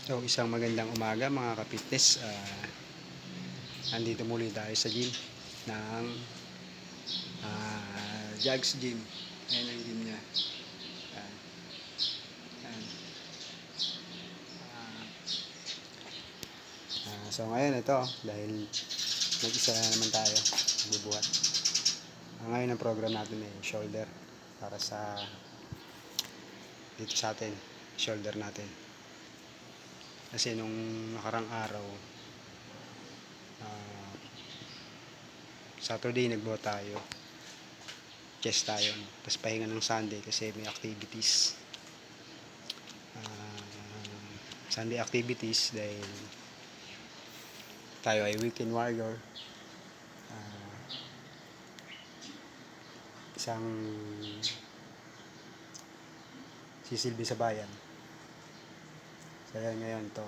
So, isang magandang umaga mga ka-fitness. Andito muli tayo sa gym ng Jags Gym. Ayan ang gym niya. Ayan. Ayan. So ngayon ito, dahil nag-isa na naman tayo, bubuhat. Ngayon ang program natin ay shoulder para sa dito sa atin, shoulder natin. Kasi nung nakarang araw, Saturday nagbuhat tayo, chest tayo, tapos pahinga ng Sunday kasi may activities. Sunday activities dahil tayo ay weekend warrior. Isang sisilbi sa bayan. So ngayon to,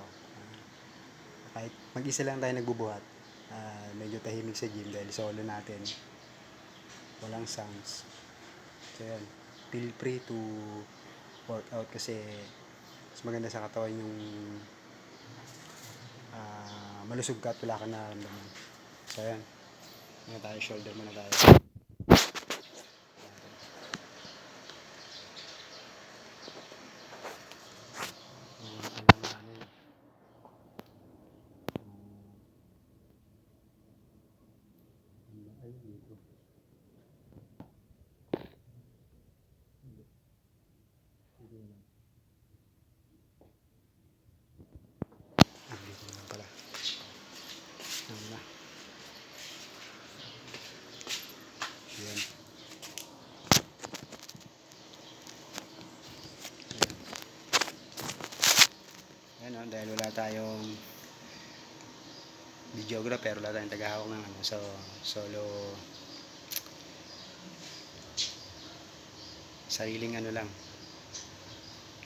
kahit mag-isa lang tayo nagbubuhat, medyo tahimik sa gym dahil solo natin, walang sounds. So yan, feel free to work out kasi mas maganda sa katawan yung malusog ka at wala ka nararamdaman. So yan, muna tayo, shoulder muna tayo. Yan. Yan, dahil wala tayong videographer, wala tayong tagahawak ng so solo, sariling lang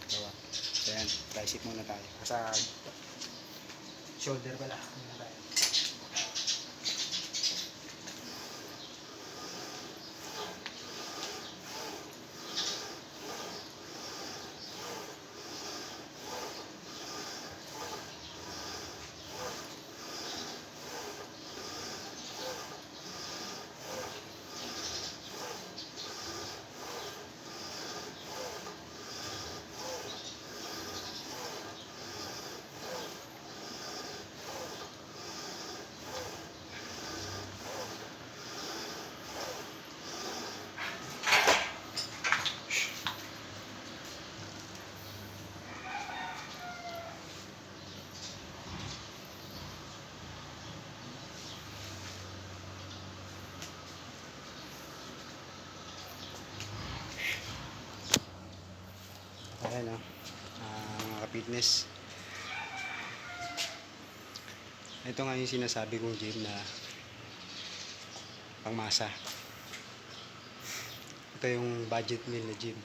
gawa. So yan, tricep muna tayo sa shoulder pala muna tayo. Ayan mga ka-fitness, ito nga yung sinasabi kong gym na pangmasa. Ito yung budget meal na gym,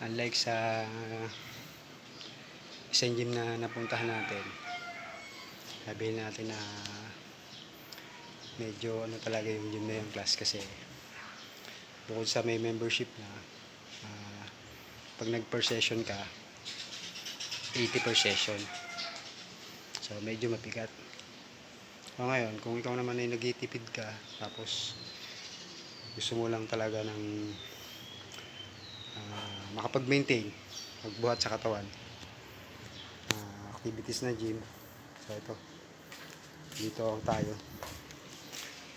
unlike sa isang gym na napuntahan natin. Sabihin natin na medyo talaga yung gym na yung class kasi bukod sa may membership na pag nag per session ka 80 per session, so medyo mabigat. So ngayon kung ikaw naman ay nagtitipid ka tapos gusto mo lang talaga ng makapag-maintain, magbuhat sa katawan, activities na gym. So ito, dito tayo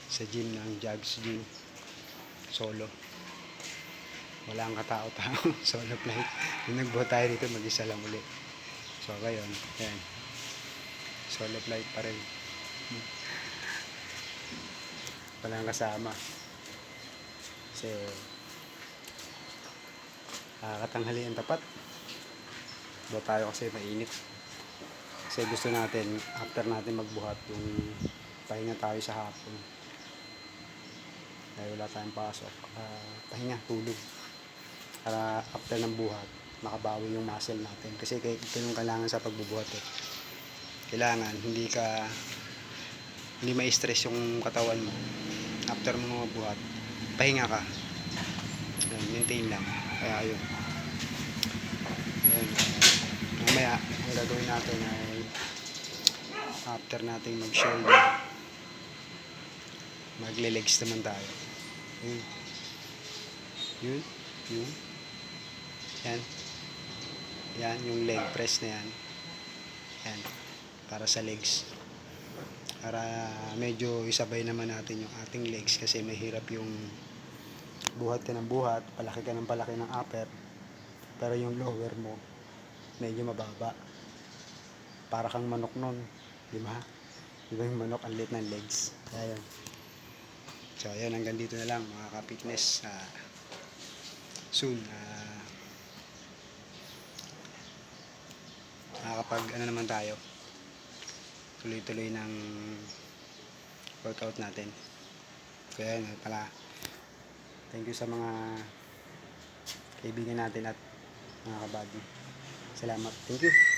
sa gym ng Jags Gym, solo, walang katao-tao. Solo flight. Yung nagbuhat tayo dito, mag-isa lang uli. So ngayon, yan, solo flight pa rin, walang kasama kasi katanghalian tapat. Buhat tayo kasi mainit, kasi gusto natin after natin magbuhat yung pahinga tayo sa hapon dahil wala tayong pasok, pahinga, tulog para after ng buhat makabawi yung muscle natin. Kasi ito yung kailangan sa pagbubuhat kailangan hindi ma-stress yung katawan mo. After mo magbuhat, pahinga ka, maintain lang. Kaya ayun, mamaya gagawin natin ay after natin mag-shoulder, magle-legs naman tayo. Yun. Yun. Yun. Yan. Yan, yung leg press na yan. Yan. Para sa legs. Para medyo isabay naman natin yung ating legs kasi mahirap yung buhat ka ng buhat, palaki ka ng palaki ng upper, pero yung lower mo medyo mababa. Para kang manok nun, di ba? Di ba yung manok ang liit ng legs? Ayan. So, ayan, hanggang dito na lang mga ka-fitness. Soon, makakapag ano naman tayo, tuloy-tuloy ng workout natin. Kaya yun pala, thank you sa mga kaibigan natin at mga kabady. Salamat. Thank you.